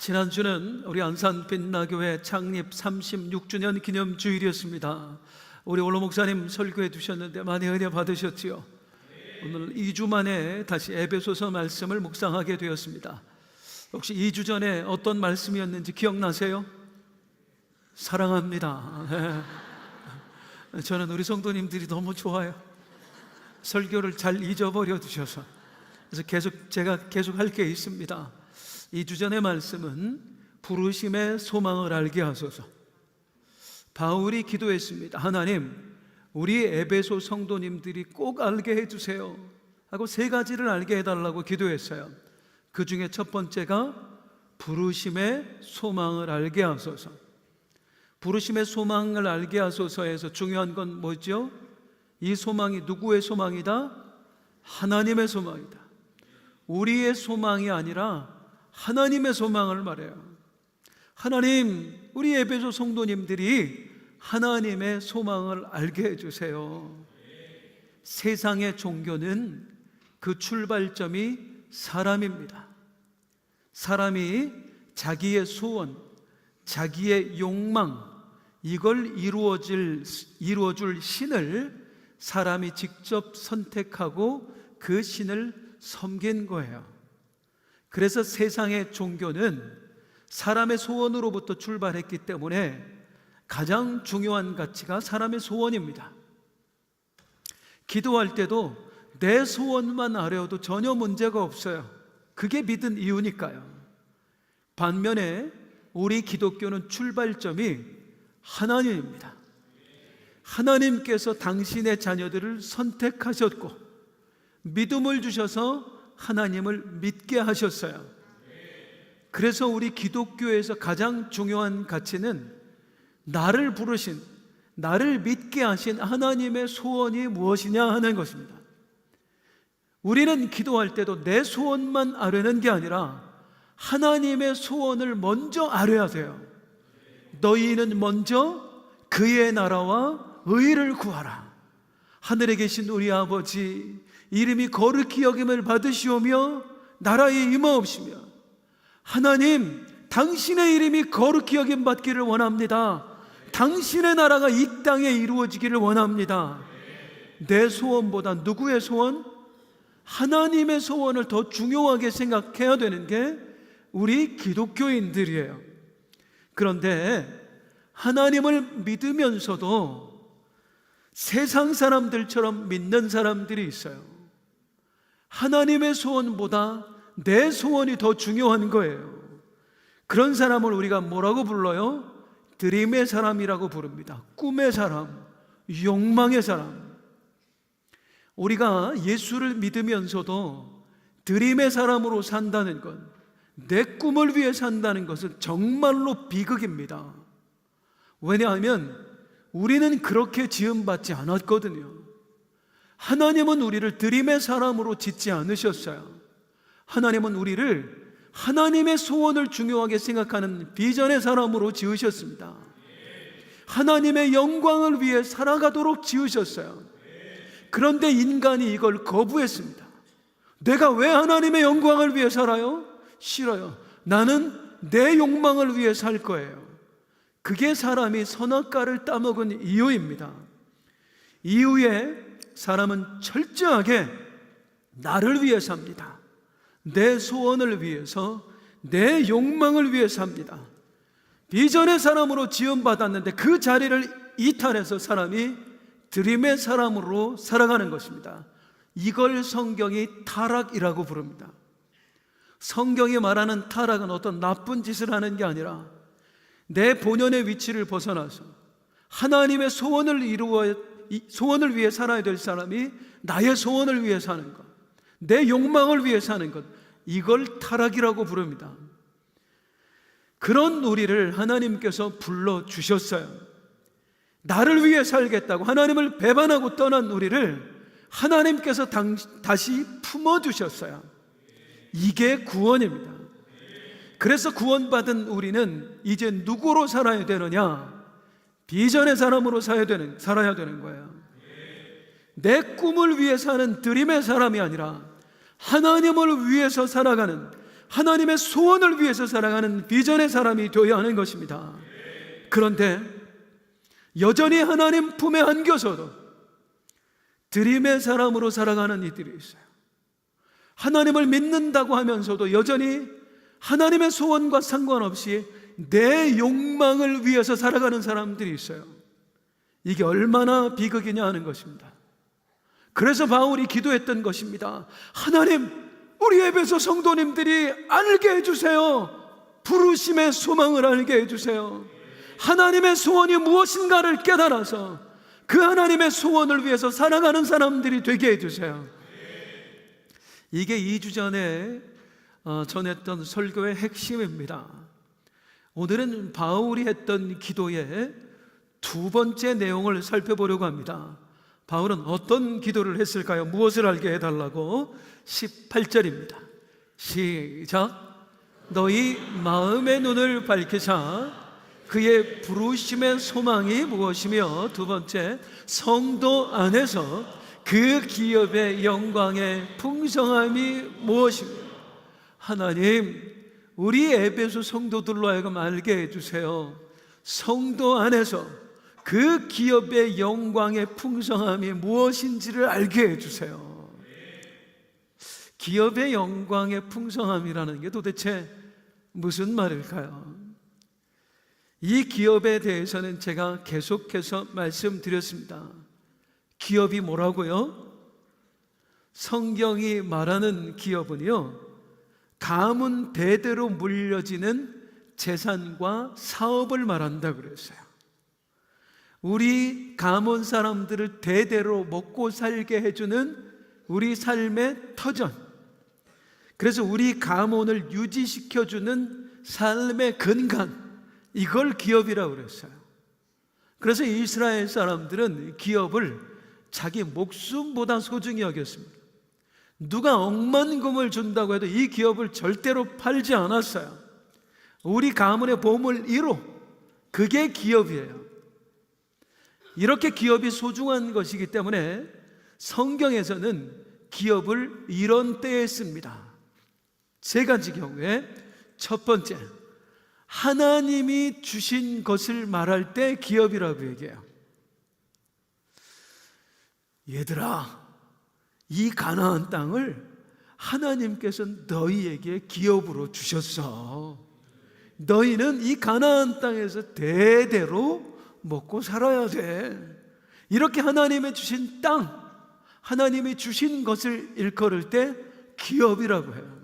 지난주는 우리 안산 빛나교회 창립 36주년 기념 주일이었습니다. 우리 올로 목사님 설교해 주셨는데 많이 은혜 받으셨지요? 오늘 2주 만에 다시 에베소서 말씀을 묵상하게 되었습니다. 혹시 2주 전에 어떤 말씀이었는지 기억나세요? 사랑합니다. 저는 우리 성도님들이 너무 좋아요. 설교를 잘 잊어버려 두셔서. 그래서 제가 계속 할 게 있습니다. 2주 전의 말씀은 부르심의 소망을 알게 하소서. 바울이 기도했습니다. 하나님, 우리 에베소 성도님들이 꼭 알게 해주세요 하고 3가지를 알게 해달라고 기도했어요. 그 중에 첫 번째가 부르심의 소망을 알게 하소서. 부르심의 소망을 알게 하소서에서 중요한 건 뭐죠? 이 소망이 누구의 소망이다? 하나님의 소망이다. 우리의 소망이 아니라 하나님의 소망을 말해요. 하나님, 우리 에베소 성도님들이 하나님의 소망을 알게 해주세요. 세상의 종교는 그 출발점이 사람입니다. 사람이 자기의 소원, 자기의 욕망, 이걸 이루어줄 신을 사람이 직접 선택하고 그 신을 섬긴 거예요. 그래서 세상의 종교는 사람의 소원으로부터 출발했기 때문에 가장 중요한 가치가 사람의 소원입니다. 기도할 때도 내 소원만 아뢰어도 전혀 문제가 없어요. 그게 믿은 이유니까요. 반면에 우리 기독교는 출발점이 하나님입니다. 하나님께서 당신의 자녀들을 선택하셨고 믿음을 주셔서 하나님을 믿게 하셨어요. 그래서 우리 기독교에서 가장 중요한 가치는 나를 부르신, 나를 믿게 하신 하나님의 소원이 무엇이냐 하는 것입니다. 우리는 기도할 때도 내 소원만 아뢰는 게 아니라 하나님의 소원을 먼저 아뢰야 돼요. 너희는 먼저 그의 나라와 의를 구하라. 하늘에 계신 우리 아버지, 이름이 거룩히 여김을 받으시오며 나라에 임하옵시며, 하나님, 당신의 이름이 거룩히 여김 받기를 원합니다. 당신의 나라가 이 땅에 이루어지기를 원합니다. 내 소원보다 누구의 소원? 하나님의 소원을 더 중요하게 생각해야 되는 게 우리 기독교인들이에요. 그런데 하나님을 믿으면서도 세상 사람들처럼 믿는 사람들이 있어요. 하나님의 소원보다 내 소원이 더 중요한 거예요. 그런 사람을 우리가 뭐라고 불러요? 드림의 사람이라고 부릅니다. 꿈의 사람, 욕망의 사람. 우리가 예수를 믿으면서도 드림의 사람으로 산다는 것, 내 꿈을 위해 산다는 것은 정말로 비극입니다. 왜냐하면 우리는 그렇게 지음받지 않았거든요. 하나님은 우리를 드림의 사람으로 짓지 않으셨어요. 하나님은 우리를 하나님의 소원을 중요하게 생각하는 비전의 사람으로 지으셨습니다. 하나님의 영광을 위해 살아가도록 지으셨어요. 그런데 인간이 이걸 거부했습니다. 내가 왜 하나님의 영광을 위해 살아요? 싫어요. 나는 내 욕망을 위해 살 거예요. 그게 사람이 선악과를 따먹은 이유입니다. 이후에 사람은 철저하게 나를 위해 삽니다. 내 소원을 위해서, 내 욕망을 위해 삽니다. 비전의 사람으로 지음받았는데 그 자리를 이탈해서 사람이 드림의 사람으로 살아가는 것입니다. 이걸 성경이 타락이라고 부릅니다. 성경이 말하는 타락은 어떤 나쁜 짓을 하는 게 아니라 내 본연의 위치를 벗어나서 하나님의 소원을 위해 살아야 될 사람이 나의 소원을 위해 사는 것, 내 욕망을 위해 사는 것, 이걸 타락이라고 부릅니다. 그런 우리를 하나님께서 불러주셨어요. 나를 위해 살겠다고 하나님을 배반하고 떠난 우리를 하나님께서 다시 품어주셨어요. 이게 구원입니다. 그래서 구원받은 우리는 이제 누구로 살아야 되느냐? 비전의 사람으로 살아야 되는 거예요. 내 꿈을 위해 사는 드림의 사람이 아니라 하나님을 위해서 살아가는, 하나님의 소원을 위해서 살아가는 비전의 사람이 되어야 하는 것입니다. 그런데 여전히 하나님 품에 안겨서도 드림의 사람으로 살아가는 이들이 있어요. 하나님을 믿는다고 하면서도 여전히 하나님의 소원과 상관없이 내 욕망을 위해서 살아가는 사람들이 있어요. 이게 얼마나 비극이냐 하는 것입니다. 그래서 바울이 기도했던 것입니다. 하나님, 우리 에베소 성도님들이 알게 해주세요. 부르심의 소망을 알게 해주세요. 하나님의 소원이 무엇인가를 깨달아서 그 하나님의 소원을 위해서 살아가는 사람들이 되게 해주세요. 이게 2주 전에 전했던 설교의 핵심입니다. 오늘은 바울이 했던 기도의 두 번째 내용을 살펴보려고 합니다. 바울은 어떤 기도를 했을까요? 무엇을 알게 해달라고? 18절입니다. 시작. 너희 마음의 눈을 밝히사 그의 부르심의 소망이 무엇이며, 두 번째, 성도 안에서 그 기업의 영광의 풍성함이 무엇이며. 하나님, 우리 에베소 성도들로 하여금 알게 해주세요. 성도 안에서 그 기업의 영광의 풍성함이 무엇인지를 알게 해주세요. 기업의 영광의 풍성함이라는 게 도대체 무슨 말일까요? 이 기업에 대해서는 제가 계속해서 말씀드렸습니다. 기업이 뭐라고요? 성경이 말하는 기업은요, 가문 대대로 물려지는 재산과 사업을 말한다고 그랬어요. 우리 가문 사람들을 대대로 먹고 살게 해주는 우리 삶의 터전, 그래서 우리 가문을 유지시켜주는 삶의 근간, 이걸 기업이라고 그랬어요. 그래서 이스라엘 사람들은 기업을 자기 목숨보다 소중히 여겼습니다. 누가 억만금을 준다고 해도 이 기업을 절대로 팔지 않았어요. 우리 가문의 보물 1호, 그게 기업이에요. 이렇게 기업이 소중한 것이기 때문에 성경에서는 기업을 이런 때에 씁니다. 세 가지 경우에, 첫 번째, 하나님이 주신 것을 말할 때 기업이라고 얘기해요. 얘들아, 이 가나안 땅을 하나님께서 너희에게 기업으로 주셨어. 너희는 이 가나안 땅에서 대대로 먹고 살아야 돼. 이렇게 하나님이 주신 땅, 하나님이 주신 것을 일컬을 때 기업이라고 해요.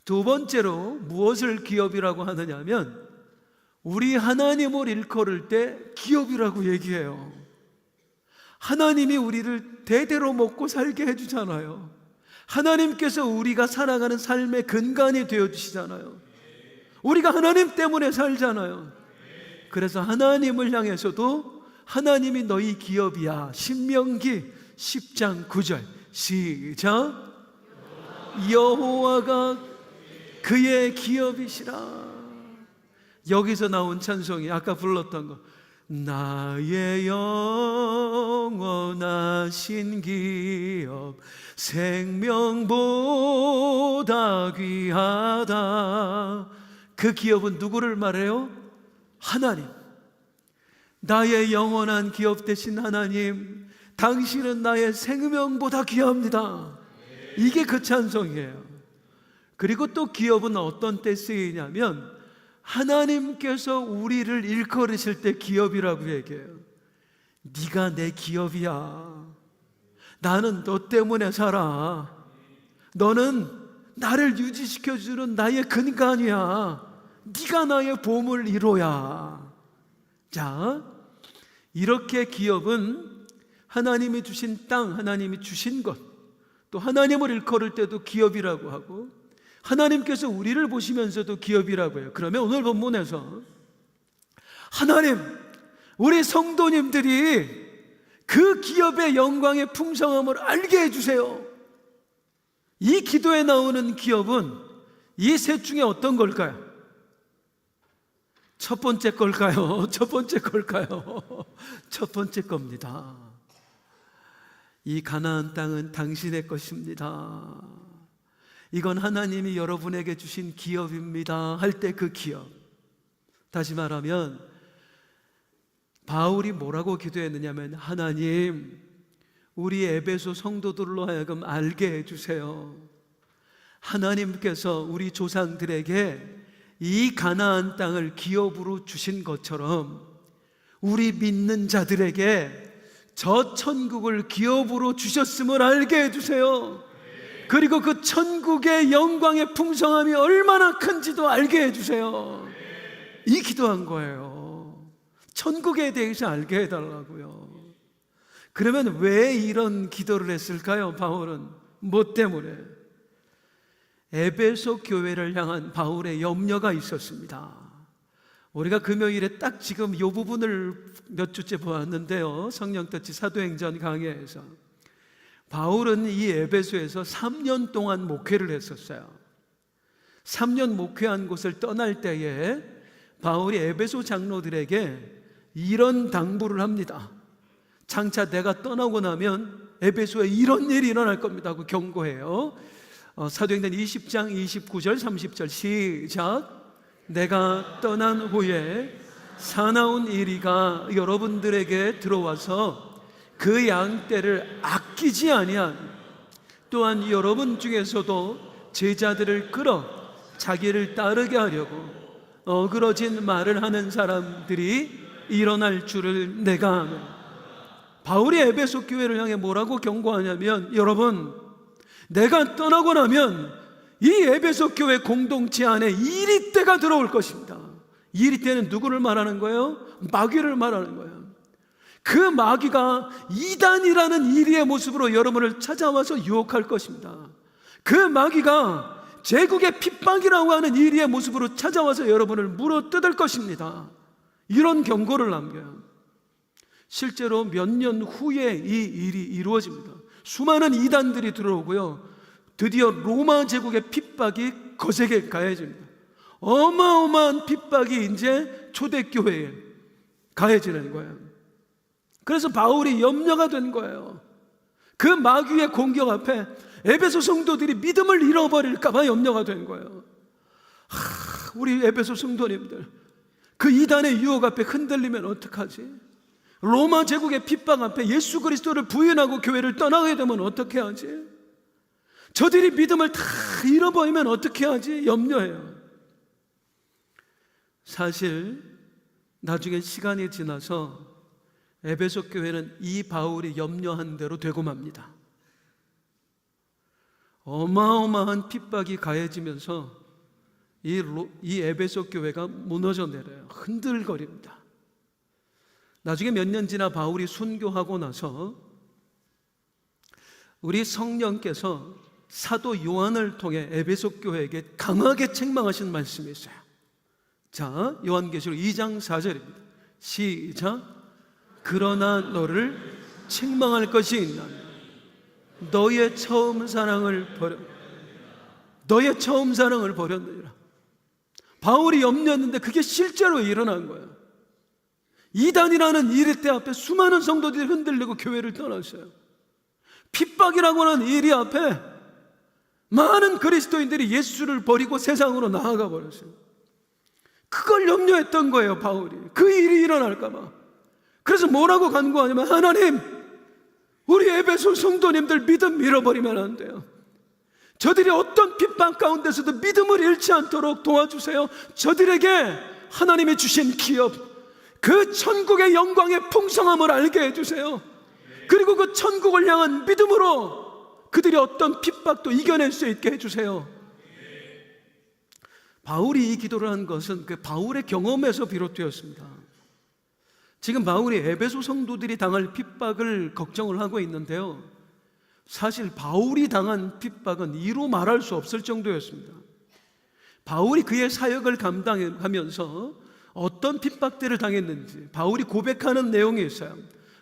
두 번째로 무엇을 기업이라고 하느냐면, 우리 하나님을 일컬을 때 기업이라고 얘기해요. 하나님이 우리를 대대로 먹고 살게 해주잖아요. 하나님께서 우리가 살아가는 삶의 근간이 되어주시잖아요. 우리가 하나님 때문에 살잖아요. 그래서 하나님을 향해서도 하나님이 너희 기업이야. 신명기 10장 9절 시작. 여호와가 그의 기업이시라. 여기서 나온 찬송이 아까 불렀던 거, 나의 영원하신 기업 생명보다 귀하다. 그 기업은 누구를 말해요? 하나님. 나의 영원한 기업 되신 하나님, 당신은 나의 생명보다 귀합니다. 이게 그 찬송이에요. 그리고 또 기업은 어떤 때 쓰이냐면, 하나님께서 우리를 일컬으실 때 기업이라고 얘기해요. 네가 내 기업이야. 나는 너 때문에 살아. 너는 나를 유지시켜주는 나의 근간이야. 네가 나의 보물 1호야. 자, 이렇게 기업은 하나님이 주신 땅, 하나님이 주신 것, 또 하나님을 일컬을 때도 기업이라고 하고, 하나님께서 우리를 보시면서도 기업이라고 해요. 그러면 오늘 본문에서 하나님, 우리 성도님들이 그 기업의 영광의 풍성함을 알게 해주세요. 이 기도에 나오는 기업은 이 셋 중에 어떤 걸까요? 첫 번째 걸까요? 첫 번째 걸까요? 첫 번째 겁니다. 이 가나안 땅은 당신의 것입니다. 이건 하나님이 여러분에게 주신 기업입니다 할 때 그 기업. 다시 말하면 바울이 뭐라고 기도했느냐면, 하나님, 우리 에베소 성도들로 하여금 알게 해주세요. 하나님께서 우리 조상들에게 이 가나안 땅을 기업으로 주신 것처럼 우리 믿는 자들에게 저 천국을 기업으로 주셨음을 알게 해주세요. 그리고 그 천국의 영광의 풍성함이 얼마나 큰지도 알게 해주세요. 이 기도한 거예요. 천국에 대해서 알게 해달라고요. 그러면 왜 이런 기도를 했을까요? 바울은 뭐 때문에? 에베소 교회를 향한 바울의 염려가 있었습니다. 우리가 금요일에 딱 지금 이 부분을 몇 주째 보았는데요, 성령터치 사도행전 강해에서 바울은 이 에베소에서 3년 동안 목회를 했었어요. 3년 목회한 곳을 떠날 때에 바울이 에베소 장로들에게 이런 당부를 합니다. 장차 내가 떠나고 나면 에베소에 이런 일이 일어날 겁니다 하고 경고해요. 사도행전 20장 29절 30절 시작. 내가 떠난 후에 사나운 이리가 여러분들에게 들어와서 그 양떼를 아끼지 아니한, 또한 여러분 중에서도 제자들을 끌어 자기를 따르게 하려고 어그러진 말을 하는 사람들이 일어날 줄을 내가 아노. 바울이 에베소 교회를 향해 뭐라고 경고하냐면, 여러분, 내가 떠나고 나면 이 에베소 교회 공동체 안에 이리떼가 들어올 것입니다. 이리떼는 누구를 말하는 거예요? 마귀를 말하는 거예요. 그 마귀가 이단이라는 이리의 모습으로 여러분을 찾아와서 유혹할 것입니다. 그 마귀가 제국의 핍박이라고 하는 이리의 모습으로 찾아와서 여러분을 물어뜯을 것입니다. 이런 경고를 남겨요. 실제로 몇 년 후에 이 일이 이루어집니다. 수많은 이단들이 들어오고요, 드디어 로마 제국의 핍박이 거세게 가해집니다. 어마어마한 핍박이 이제 초대교회에 가해지는 거예요. 그래서 바울이 염려가 된 거예요. 그 마귀의 공격 앞에 에베소 성도들이 믿음을 잃어버릴까 봐 염려가 된 거예요. 우리 에베소 성도님들, 그 이단의 유혹 앞에 흔들리면 어떡하지? 로마 제국의 핍박 앞에 예수 그리스도를 부인하고 교회를 떠나게 되면 어떻게 하지? 저들이 믿음을 다 잃어버리면 어떻게 하지? 염려해요. 사실 나중에 시간이 지나서 에베소 교회는 이 바울이 염려한 대로 되고 맙니다. 어마어마한 핍박이 가해지면서 이 에베소 교회가 무너져 내려요. 흔들거립니다. 나중에 몇 년 지나 바울이 순교하고 나서 우리 성령께서 사도 요한을 통해 에베소 교회에게 강하게 책망하신 말씀이 있어요. 자, 요한계시록 2장 4절입니다. 시작. 그러나 너를 책망할 것이 있나? 너의 처음 사랑을 버렸느니라. 바울이 염려했는데 그게 실제로 일어난 거예요. 이단이라는 이리떼 앞에 수많은 성도들이 흔들리고 교회를 떠났어요. 핍박이라고 하는 이리 앞에 많은 그리스도인들이 예수를 버리고 세상으로 나아가 버렸어요. 그걸 염려했던 거예요, 바울이. 그 일이 일어날까 봐. 그래서 뭐라고 간구하냐면, 하나님, 우리 에베소 성도님들 믿음 잃어버리면 안 돼요. 저들이 어떤 핍박 가운데서도 믿음을 잃지 않도록 도와주세요. 저들에게 하나님이 주신 기업, 그 천국의 영광의 풍성함을 알게 해주세요. 그리고 그 천국을 향한 믿음으로 그들이 어떤 핍박도 이겨낼 수 있게 해주세요. 바울이 이 기도를 한 것은 그 바울의 경험에서 비롯되었습니다. 지금 바울이 에베소 성도들이 당할 핍박을 걱정을 하고 있는데요, 사실 바울이 당한 핍박은 이루 말할 수 없을 정도였습니다. 바울이 그의 사역을 감당하면서 어떤 핍박들을 당했는지 바울이 고백하는 내용이 있어요.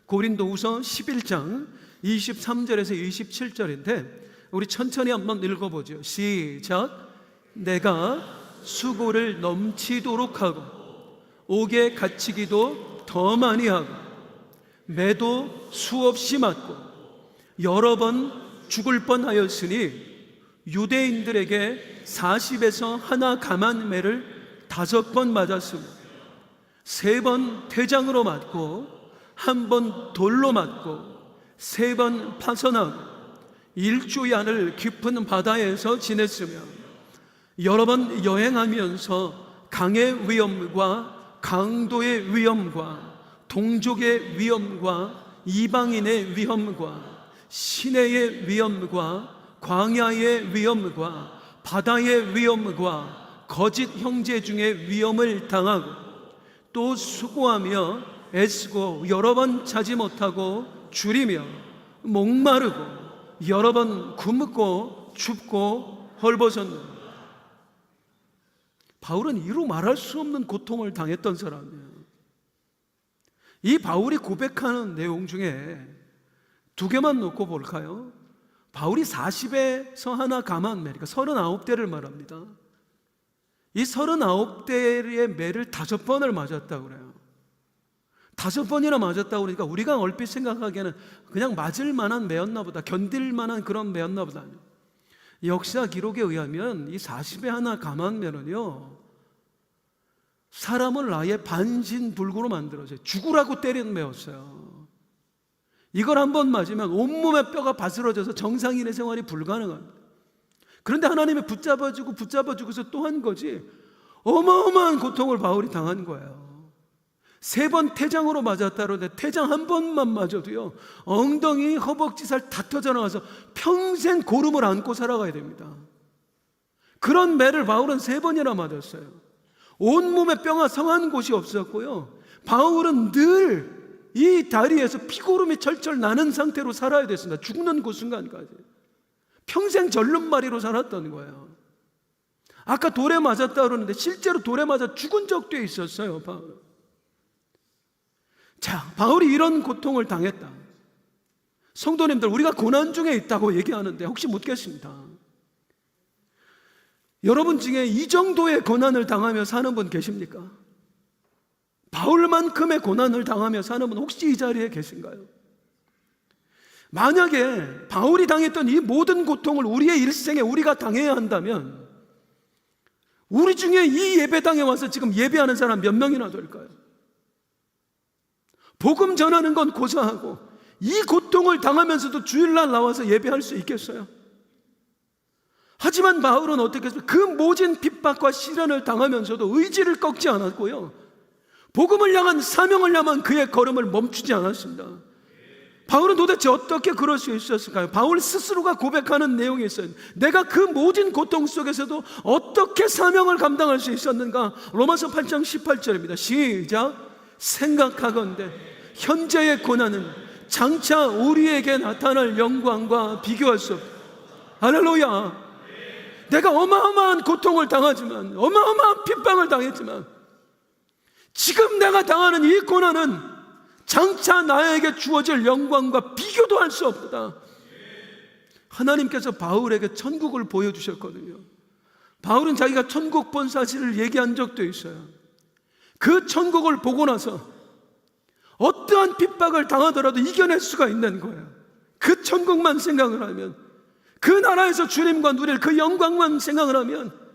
고린도후서 11장 23절에서 27절인데 우리 천천히 한번 읽어보죠. 시작. 내가 수고를 넘치도록 하고 옥에 갇히기도 더 많이 하고 매도 수없이 맞고 여러 번 죽을 뻔하였으니 유대인들에게 40에서 하나 감한 매를 5번 맞았습니다. 3번 퇴장으로 맞고, 1번 돌로 맞고, 3번 파선하고, 일주야를 깊은 바다에서 지냈으며, 여러 번 여행하면서 강의 위험과 강도의 위험과 동족의 위험과 이방인의 위험과 시내의 위험과 광야의 위험과 바다의 위험과 거짓 형제 중에 위험을 당하고, 또 수고하며 애쓰고 여러 번 자지 못하고 줄이며 목마르고 여러 번 굶고 춥고 헐벗었는데, 바울은 이루 말할 수 없는 고통을 당했던 사람이에요. 이 바울이 고백하는 내용 중에 2개만 놓고 볼까요? 바울이 40에서 하나 감한 매, 그러니까 39대를 말합니다. 이 39대의 매를 5번을 맞았다고 그래요. 5번이나 맞았다고 그러니까 우리가 얼핏 생각하기에는 그냥 맞을 만한 매였나 보다, 견딜 만한 그런 매였나 보다. 역사 기록에 의하면 이 40에 하나 감한 매는요, 사람을 아예 반신불구로 만들어서 죽으라고 때리는 매였어요. 이걸 한번 맞으면 온몸의 뼈가 바스러져서 정상인의 생활이 불가능합니다. 그런데 하나님이 붙잡아주고서 또 한 거지, 어마어마한 고통을 바울이 당한 거예요. 3번 태장으로 맞았다 그러는데 태장 1번만 맞아도요, 엉덩이 허벅지살 다 터져 나와서 평생 고름을 안고 살아가야 됩니다. 그런 매를 바울은 3번이나 맞았어요. 온몸에 뼈가 성한 곳이 없었고요, 바울은 늘 이 다리에서 피고름이 철철 나는 상태로 살아야 됐습니다. 죽는 그 순간까지 평생 절름발이로 살았던 거예요. 아까 돌에 맞았다 그러는데 실제로 돌에 맞아 죽은 적도 있었어요, 바울은. 자, 바울이 이런 고통을 당했다. 성도님들, 우리가 고난 중에 있다고 얘기하는데 혹시 묻겠습니다. 여러분 중에 이 정도의 고난을 당하며 사는 분 계십니까? 바울만큼의 고난을 당하며 사는 분 혹시 이 자리에 계신가요? 만약에 바울이 당했던 이 모든 고통을 우리의 일생에 우리가 당해야 한다면, 우리 중에 이 예배당에 와서 지금 예배하는 사람 몇 명이나 될까요? 복음 전하는 건 고사하고 이 고통을 당하면서도 주일날 나와서 예배할 수 있겠어요? 하지만 바울은 어떻게 했어요? 그 모진 핍박과 시련을 당하면서도 의지를 꺾지 않았고요, 복음을 향한 사명을 향한 그의 걸음을 멈추지 않았습니다. 바울은 도대체 어떻게 그럴 수 있었을까요? 바울 스스로가 고백하는 내용이 있어요. 내가 그 모든 고통 속에서도 어떻게 사명을 감당할 수 있었는가? 로마서 8장 18절입니다. 시작. 생각하건대 현재의 고난은 장차 우리에게 나타날 영광과 비교할 수 없다. 할렐루야. 내가 어마어마한 고통을 당하지만, 어마어마한 핍박을 당했지만, 지금 내가 당하는 이 고난은 장차 나에게 주어질 영광과 비교도 할 수 없다. 하나님께서 바울에게 천국을 보여주셨거든요. 바울은 자기가 천국 본 사실을 얘기한 적도 있어요. 그 천국을 보고 나서 어떠한 핍박을 당하더라도 이겨낼 수가 있는 거예요. 그 천국만 생각을 하면, 그 나라에서 주님과 누릴 그 영광만 생각을 하면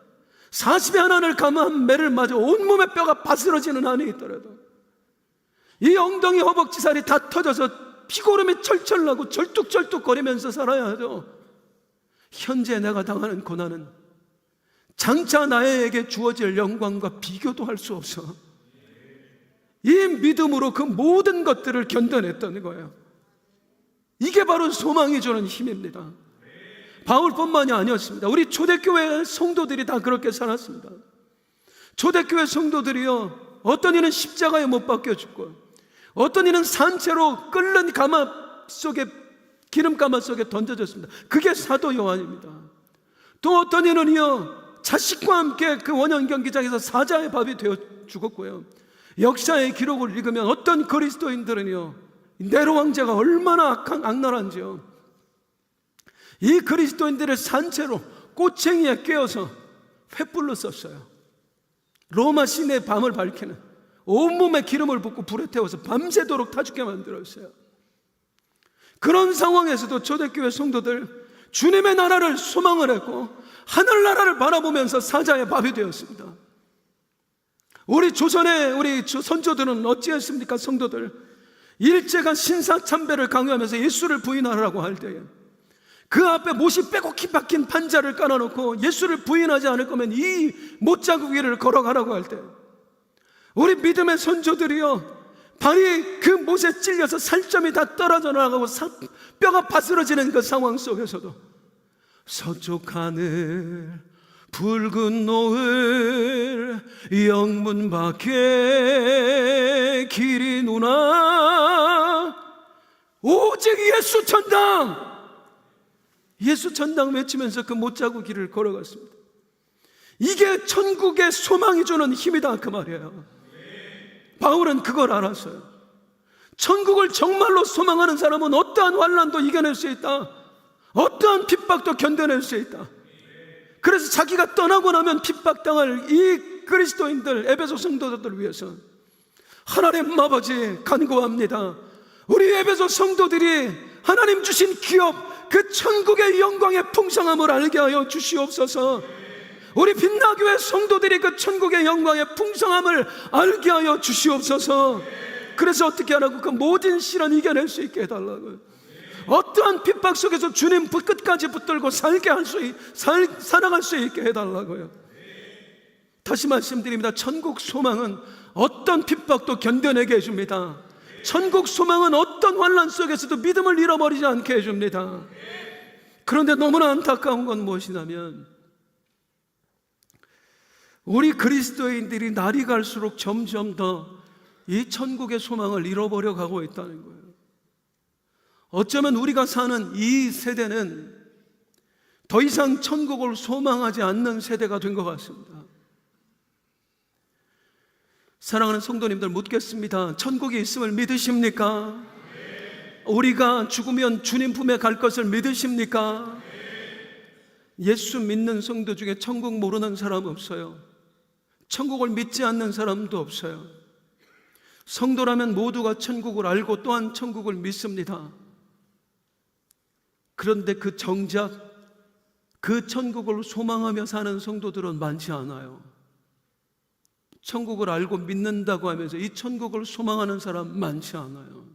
40의 하나를 감한 매를 맞아 온몸의 뼈가 바스러지는 한이 있더라도, 이 엉덩이 허벅지살이 다 터져서 피고름이 철철 나고 절뚝절뚝 거리면서 살아야 하죠. 현재 내가 당하는 고난은 장차 나에게 주어질 영광과 비교도 할 수 없어. 이 믿음으로 그 모든 것들을 견뎌냈던 거예요. 이게 바로 소망이 주는 힘입니다. 바울뿐만이 아니었습니다. 우리 초대교회 성도들이 다 그렇게 살았습니다. 초대교회 성도들이요, 어떤 이는 십자가에 못 박혀 죽고, 어떤 이는 산채로 끓는 가마 속에, 기름가마 속에 던져졌습니다. 그게 사도 요한입니다. 또 어떤 이는요, 자식과 함께 그 원형 경기장에서 사자의 밥이 되어 죽었고요, 역사의 기록을 읽으면 어떤 그리스도인들은요, 네로 왕자가 얼마나 악랄한지요, 이 그리스도인들을 산채로 꼬챙이에 꿰어서 횃불로 썼어요. 로마 시내의 밤을 밝히는, 온몸에 기름을 붓고 불에 태워서 밤새도록 타 죽게 만들었어요. 그런 상황에서도 초대교회 성도들, 주님의 나라를 소망을 했고 하늘나라를 바라보면서 사자의 밥이 되었습니다. 우리 조선의 우리 선조들은 어찌했습니까? 성도들, 일제가 신사참배를 강요하면서 예수를 부인하라고 할 때에 그 앞에 못이 빼곡히 박힌 판자를 깔아놓고 예수를 부인하지 않을 거면 이 못자국 위를 걸어가라고 할 때, 우리 믿음의 선조들이요, 발이 그 못에 찔려서 살점이 다 떨어져 나가고 뼈가 바스러지는 그 상황 속에서도 서쪽 하늘 붉은 노을 영문 밖에 길이 누나 오직 예수 천당, 예수 천당 외치면서 그 못자국 길을 걸어갔습니다. 이게 천국의 소망이 주는 힘이다 그 말이에요. 바울은 그걸 알았어요. 천국을 정말로 소망하는 사람은 어떠한 환난도 이겨낼 수 있다, 어떠한 핍박도 견뎌낼 수 있다. 그래서 자기가 떠나고 나면 핍박당할 이 그리스도인들, 에베소 성도들을 위해서 하나님 아버지 간구합니다. 우리 에베소 성도들이 하나님 주신 기업, 그 천국의 영광의 풍성함을 알게 하여 주시옵소서. 우리 빛나교회 성도들이 그 천국의 영광의 풍성함을 알게 하여 주시옵소서. 그래서 어떻게 하라고? 그 모든 시련 이겨낼 수 있게 해달라고요. 어떠한 핍박 속에서 주님 끝까지 붙들고 살아갈 수 있게 해달라고요. 다시 말씀드립니다. 천국 소망은 어떤 핍박도 견뎌내게 해줍니다. 천국 소망은 어떤 환난 속에서도 믿음을 잃어버리지 않게 해줍니다. 그런데 너무나 안타까운 건 무엇이냐면 우리 그리스도인들이 날이 갈수록 점점 더 이 천국의 소망을 잃어버려 가고 있다는 거예요. 어쩌면 우리가 사는 이 세대는 더 이상 천국을 소망하지 않는 세대가 된 것 같습니다. 사랑하는 성도님들, 묻겠습니다. 천국이 있음을 믿으십니까? 우리가 죽으면 주님 품에 갈 것을 믿으십니까? 예수 믿는 성도 중에 천국 모르는 사람 없어요. 천국을 믿지 않는 사람도 없어요. 성도라면 모두가 천국을 알고 또한 천국을 믿습니다. 그런데 그 정작 그 천국을 소망하며 사는 성도들은 많지 않아요. 천국을 알고 믿는다고 하면서 이 천국을 소망하는 사람 많지 않아요.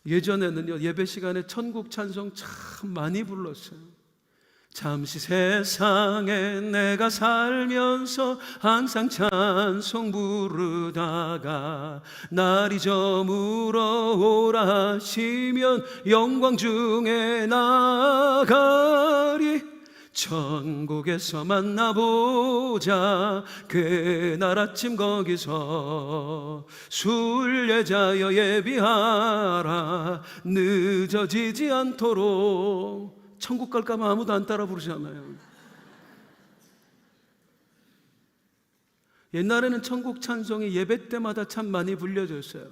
예전에는요, 예배 시간에 천국 찬송 참 많이 불렀어요. 잠시 세상에 내가 살면서 항상 찬송 부르다가 날이 저물어 오라 하시면 영광 중에 나가리. 천국에서 만나보자 그날 아침 거기서 순례자여 예비하라 늦어지지 않도록. 천국 갈까 봐 아무도 안 따라 부르잖아요. 옛날에는 천국 찬송이 예배 때마다 참 많이 불려졌어요.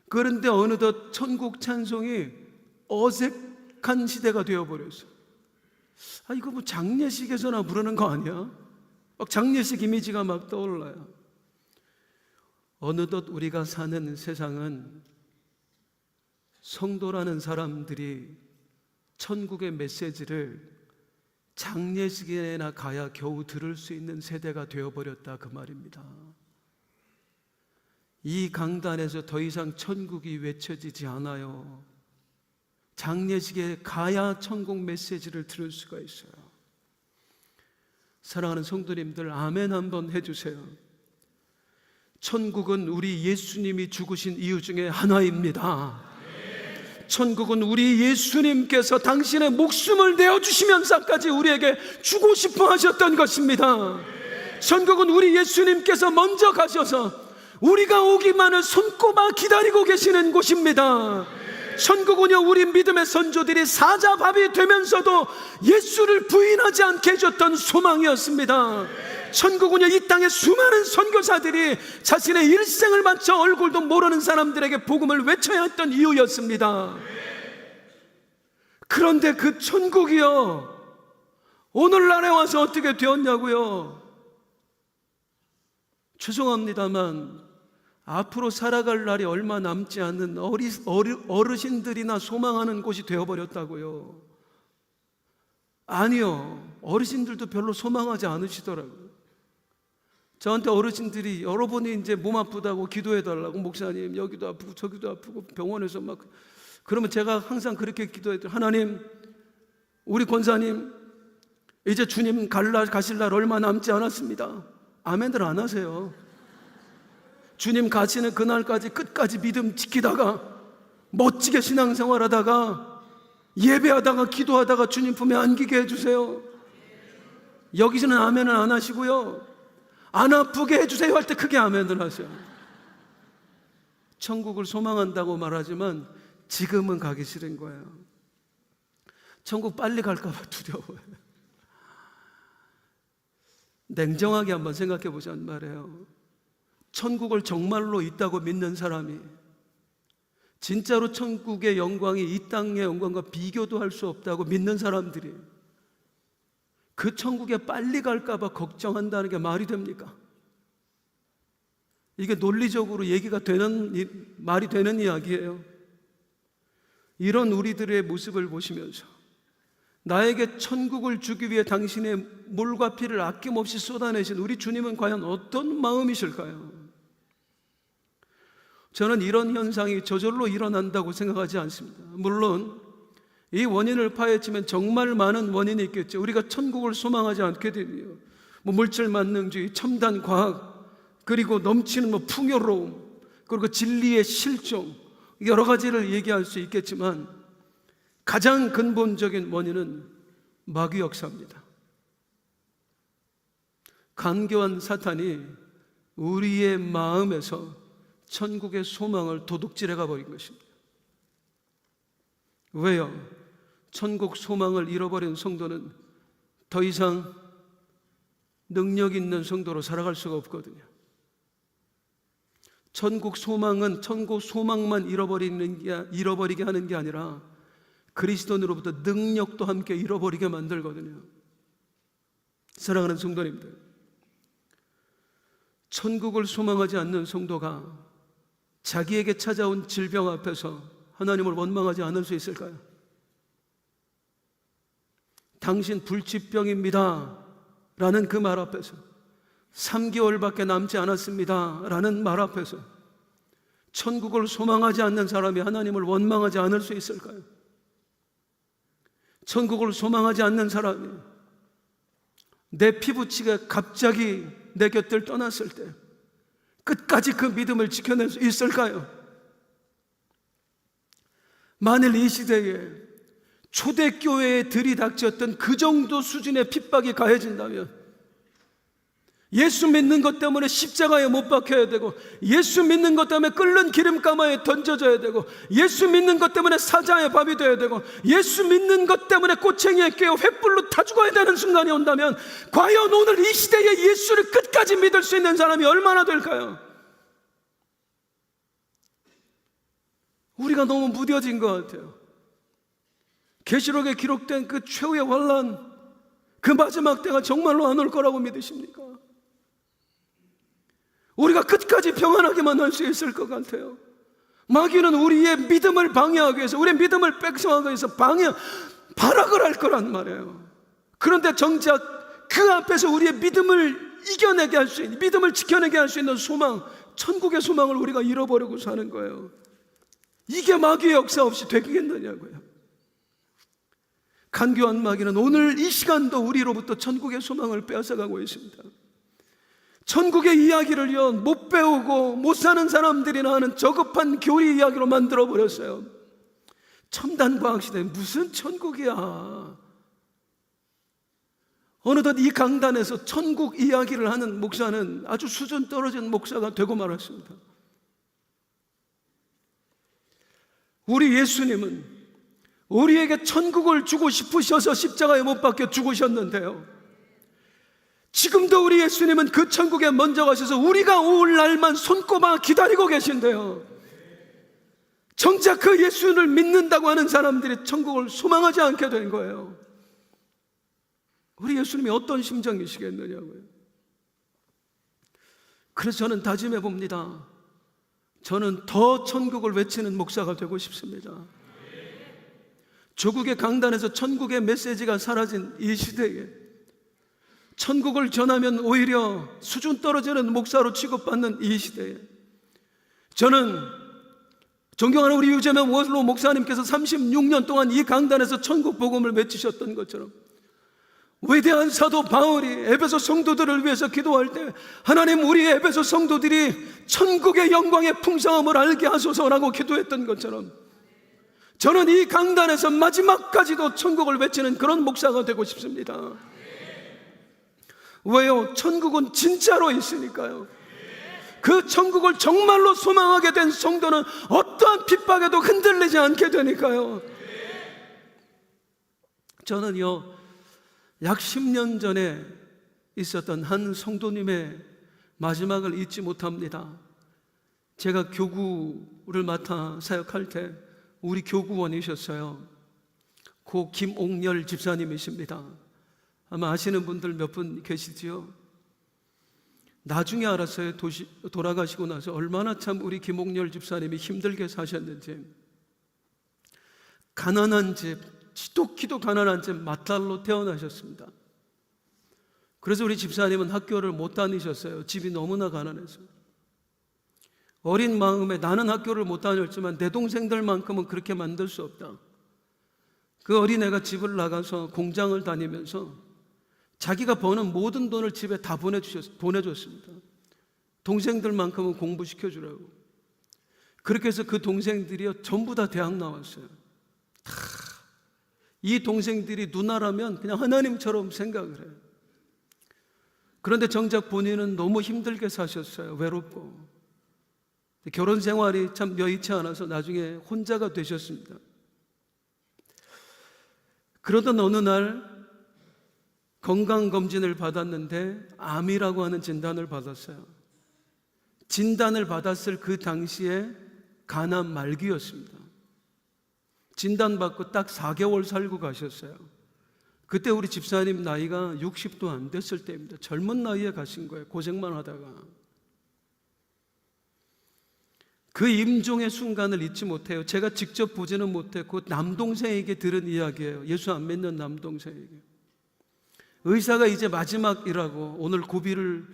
그런데 어느덧 천국 찬송이 어색한 시대가 되어버렸어요. 이거 뭐 장례식에서나 부르는 거 아니야? 막 장례식 이미지가 막 떠올라요. 어느덧 우리가 사는 세상은 성도라는 사람들이 천국의 메시지를 장례식에나 가야 겨우 들을 수 있는 세대가 되어버렸다 그 말입니다. 이 강단에서 더 이상 천국이 외쳐지지 않아요. 장례식에 가야 천국 메시지를 들을 수가 있어요. 사랑하는 성도님들, 아멘 한번 해주세요. 천국은 우리 예수님이 죽으신 이유 중에 하나입니다. 천국은 우리 예수님께서 당신의 목숨을 내어주시면서까지 우리에게 주고 싶어 하셨던 것입니다. 천국은 우리 예수님께서 먼저 가셔서 우리가 오기만을 손꼽아 기다리고 계시는 곳입니다. 천국은요, 우리 믿음의 선조들이 사자밥이 되면서도 예수를 부인하지 않게 해줬던 소망이었습니다. 천국은요, 이 땅의 수많은 선교사들이 자신의 일생을 바쳐 얼굴도 모르는 사람들에게 복음을 외쳐야 했던 이유였습니다. 그런데 그 천국이요, 오늘날에 와서 어떻게 되었냐고요? 죄송합니다만 앞으로 살아갈 날이 얼마 남지 않은 어르신들이나 소망하는 곳이 되어버렸다고요. 아니요, 어르신들도 별로 소망하지 않으시더라고요. 저한테 어르신들이 여러분이 이제 몸 아프다고 기도해달라고, 목사님 여기도 아프고 저기도 아프고 병원에서 막, 그러면 제가 항상 그렇게 기도해요. 하나님, 우리 권사님 이제 주님 가실 날 얼마 남지 않았습니다. 아멘들 안 하세요. 주님 가시는 그날까지 끝까지 믿음 지키다가 멋지게 신앙생활하다가 예배하다가 기도하다가 주님 품에 안기게 해주세요. 여기서는 아멘을 안 하시고요, 안 아프게 해주세요 할 때 크게 아멘을 하세요. 천국을 소망한다고 말하지만 지금은 가기 싫은 거예요. 천국 빨리 갈까 봐 두려워요. 냉정하게 한번 생각해 보자는 말이에요. 천국을 정말로 있다고 믿는 사람이, 진짜로 천국의 영광이 이 땅의 영광과 비교도 할 수 없다고 믿는 사람들이 그 천국에 빨리 갈까 봐 걱정한다는 게 말이 됩니까? 이게 논리적으로 얘기가 되는, 말이 되는 이야기예요. 이런 우리들의 모습을 보시면서 나에게 천국을 주기 위해 당신의 물과 피를 아낌없이 쏟아내신 우리 주님은 과연 어떤 마음이실까요? 저는 이런 현상이 저절로 일어난다고 생각하지 않습니다. 물론 이 원인을 파헤치면 정말 많은 원인이 있겠죠. 우리가 천국을 소망하지 않게 되면 물질 만능주의, 첨단 과학, 그리고 넘치는 풍요로움, 그리고 진리의 실종, 여러 가지를 얘기할 수 있겠지만 가장 근본적인 원인은 마귀 역사입니다. 간교한 사탄이 우리의 마음에서 천국의 소망을 도둑질해 가버린 것입니다. 왜요? 천국 소망을 잃어버린 성도는 더 이상 능력 있는 성도로 살아갈 수가 없거든요. 천국 소망은 천국 소망만 잃어버리게 하는 게 아니라 그리스도인으로부터 능력도 함께 잃어버리게 만들거든요. 사랑하는 성도님들, 천국을 소망하지 않는 성도가 자기에게 찾아온 질병 앞에서 하나님을 원망하지 않을 수 있을까요? 당신 불치병입니다 라는 그 말 앞에서, 3개월밖에 남지 않았습니다 라는 말 앞에서 천국을 소망하지 않는 사람이 하나님을 원망하지 않을 수 있을까요? 천국을 소망하지 않는 사람이 내 피부치가 갑자기 내 곁을 떠났을 때 끝까지 그 믿음을 지켜낼 수 있을까요? 만일 이 시대에 초대교회에 들이닥쳤던 그 정도 수준의 핍박이 가해진다면, 예수 믿는 것 때문에 십자가에 못 박혀야 되고, 예수 믿는 것 때문에 끓는 기름가마에 던져져야 되고, 예수 믿는 것 때문에 사자의 밥이 되어야 되고, 예수 믿는 것 때문에 꼬챙이에 깨어 횃불로 타 죽어야 되는 순간이 온다면 과연 오늘 이 시대에 예수를 끝까지 믿을 수 있는 사람이 얼마나 될까요? 우리가 너무 무뎌진 것 같아요. 계시록에 기록된 그 최후의 환난, 그 마지막 때가 정말로 안 올 거라고 믿으십니까? 우리가 끝까지 평안하게만 할 수 있을 것 같아요. 마귀는 우리의 믿음을 방해하기 위해서, 우리의 믿음을 뺏어가기 위해서 발악을 할 거란 말이에요. 그런데 정작 그 앞에서 우리의 믿음을 이겨내게 할 수 있는, 믿음을 지켜내게 할 수 있는 소망, 천국의 소망을 우리가 잃어버리고 사는 거예요. 이게 마귀의 역사 없이 되겠느냐고요. 간교한 마귀는 오늘 이 시간도 우리로부터 천국의 소망을 빼앗아가고 있습니다. 천국의 이야기를요, 못 배우고 못 사는 사람들이나 하는 저급한 교리 이야기로 만들어버렸어요. 첨단 과학시대에 무슨 천국이야. 어느덧 이 강단에서 천국 이야기를 하는 목사는 아주 수준 떨어진 목사가 되고 말았습니다. 우리 예수님은 우리에게 천국을 주고 싶으셔서 십자가에 못 박혀 죽으셨는데요, 지금도 우리 예수님은 그 천국에 먼저 가셔서 우리가 올 날만 손꼽아 기다리고 계신데요, 정작 그 예수를 믿는다고 하는 사람들이 천국을 소망하지 않게 된 거예요. 우리 예수님이 어떤 심정이시겠느냐고요. 그래서 저는 다짐해 봅니다. 저는 더 천국을 외치는 목사가 되고 싶습니다. 조국의 강단에서 천국의 메시지가 사라진 이 시대에 천국을 전하면 오히려 수준 떨어지는 목사로 취급받는 이 시대에 저는 존경하는 우리 유재명 원로 목사님께서 36년 동안 이 강단에서 천국 복음을 외치셨던 것처럼 위대한 사도 바울이 에베소 성도들을 위해서 기도할 때 하나님, 우리 에베소 성도들이 천국의 영광의 풍성함을 알게 하소서라고 기도했던 것처럼 저는 이 강단에서 마지막까지도 천국을 외치는 그런 목사가 되고 싶습니다. 왜요? 천국은 진짜로 있으니까요. 그 천국을 정말로 소망하게 된 성도는 어떠한 핍박에도 흔들리지 않게 되니까요. 저는요, 약 10년 전에 있었던 한 성도님의 마지막을 잊지 못합니다. 제가 교구를 맡아 사역할 때 우리 교구원이셨어요. 고 김옥렬 집사님이십니다. 아마 아시는 분들 몇 분 계시지요? 나중에 알았어요. 돌아가시고 나서 얼마나 참 우리 김옥렬 집사님이 힘들게 사셨는지. 가난한 집, 지독히도 가난한 집 맏딸로 태어나셨습니다. 그래서 우리 집사님은 학교를 못 다니셨어요. 집이 너무나 가난해서. 어린 마음에 나는 학교를 못 다녔지만 내 동생들만큼은 그렇게 만들 수 없다. 그 어린애가 집을 나가서 공장을 다니면서 자기가 버는 모든 돈을 집에 다 보내줬습니다. 동생들만큼은 공부시켜주라고. 그렇게 해서 그 동생들이요, 전부 다 대학 나왔어요. 이 동생들이 누나라면 그냥 하나님처럼 생각을 해요. 그런데 정작 본인은 너무 힘들게 사셨어요. 외롭고. 결혼 생활이 참 여의치 않아서 나중에 혼자가 되셨습니다. 그러던 어느 날 건강검진을 받았는데 암이라고 하는 진단을 받았어요. 진단을 받았을 그 당시에 간암 말기였습니다. 진단받고 딱 4개월 살고 가셨어요. 그때 우리 집사님 나이가 60도 안 됐을 때입니다. 젊은 나이에 가신 거예요. 고생만 하다가. 그 임종의 순간을 잊지 못해요. 제가 직접 보지는 못했고 남동생에게 들은 이야기예요. 예수 안 믿는 남동생에게. 의사가 이제 마지막이라고 오늘 고비를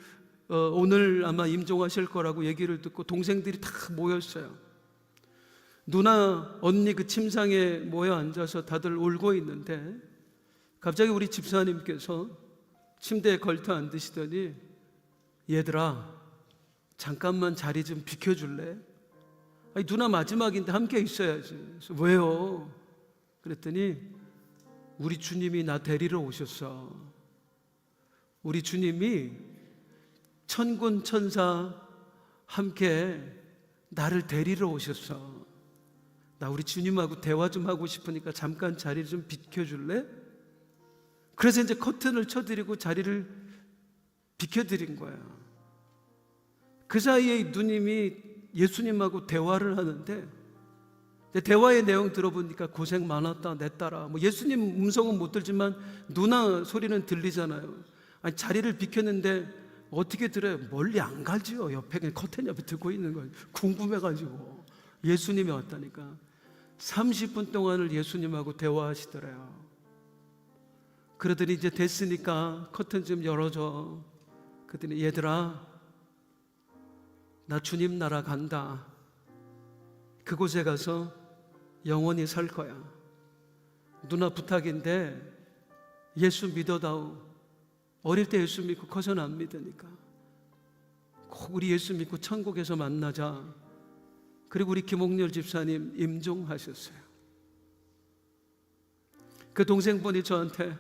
오늘 아마 임종하실 거라고 얘기를 듣고 동생들이 다 모였어요. 누나, 언니 그 침상에 모여 앉아서 다들 울고 있는데 갑자기 우리 집사님께서 침대에 걸터 앉으시더니 얘들아, 잠깐만 자리 좀 비켜줄래? 아니, 누나 마지막인데 함께 있어야지. 그래서 왜요? 그랬더니 우리 주님이 나 데리러 오셨어. 우리 주님이 천군 천사 함께 나를 데리러 오셨어. 나 우리 주님하고 대화 좀 하고 싶으니까 잠깐 자리를 좀 비켜줄래? 그래서 이제 커튼을 쳐드리고 자리를 비켜드린 거야. 그 사이에 누님이 예수님하고 대화를 하는데 대화의 내용 들어보니까 고생 많았다 내 딸아. 뭐 예수님 음성은 못 들지만 누나 소리는 들리잖아요. 아니, 자리를 비켰는데 어떻게 들어요? 멀리 안 가지요. 옆에 그냥 커튼 옆에 듣고 있는 거예요. 궁금해가지고. 예수님이 왔다니까 30분 동안을 예수님하고 대화하시더래요. 그러더니 이제 됐으니까 커튼 좀 열어줘. 그랬더니 얘들아, 나 주님 나라 간다. 그곳에 가서 영원히 살 거야. 누나 부탁인데 예수 믿어다오. 어릴 때 예수 믿고 커서는 안 믿으니까 꼭 우리 예수 믿고 천국에서 만나자. 그리고 우리 김옥렬 집사님 임종하셨어요. 그 동생분이 저한테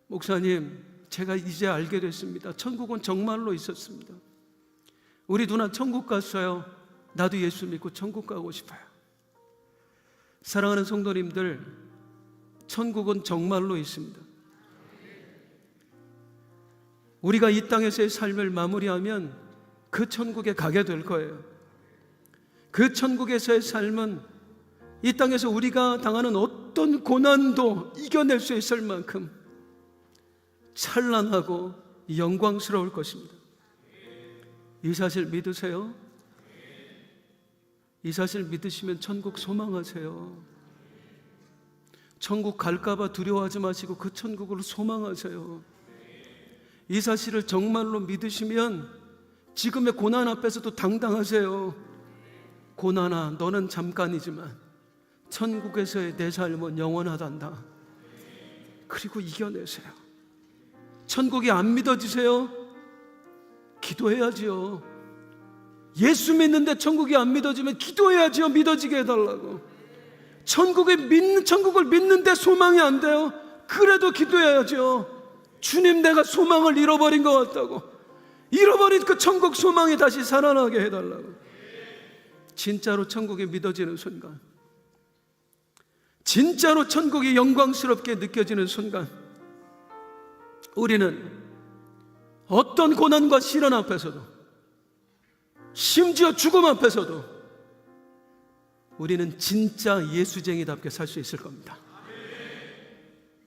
목사님, 제가 이제 알게 됐습니다. 천국은 정말로 있었습니다. 우리 누나 천국 갔어요. 나도 예수 믿고 천국 가고 싶어요. 사랑하는 성도님들, 천국은 정말로 있습니다. 우리가 이 땅에서의 삶을 마무리하면 그 천국에 가게 될 거예요. 그 천국에서의 삶은 이 땅에서 우리가 당하는 어떤 고난도 이겨낼 수 있을 만큼 찬란하고 영광스러울 것입니다. 이 사실 믿으세요? 이 사실 믿으시면 천국 소망하세요. 천국 갈까봐 두려워하지 마시고 그 천국을 소망하세요. 이 사실을 정말로 믿으시면 지금의 고난 앞에서도 당당하세요. 고난아, 너는 잠깐이지만 천국에서의 내 삶은 영원하단다. 그리고 이겨내세요. 천국이 안 믿어지세요? 기도해야지요. 예수 믿는데 천국이 안 믿어지면 기도해야지요. 믿어지게 해달라고. 천국을 믿는데 소망이 안 돼요? 그래도 기도해야죠. 주님, 내가 소망을 잃어버린 것 같다고. 잃어버린 그 천국 소망이 다시 살아나게 해달라고. 진짜로 천국이 믿어지는 순간, 진짜로 천국이 영광스럽게 느껴지는 순간, 우리는 어떤 고난과 시련 앞에서도, 심지어 죽음 앞에서도 우리는 진짜 예수쟁이답게 살 수 있을 겁니다.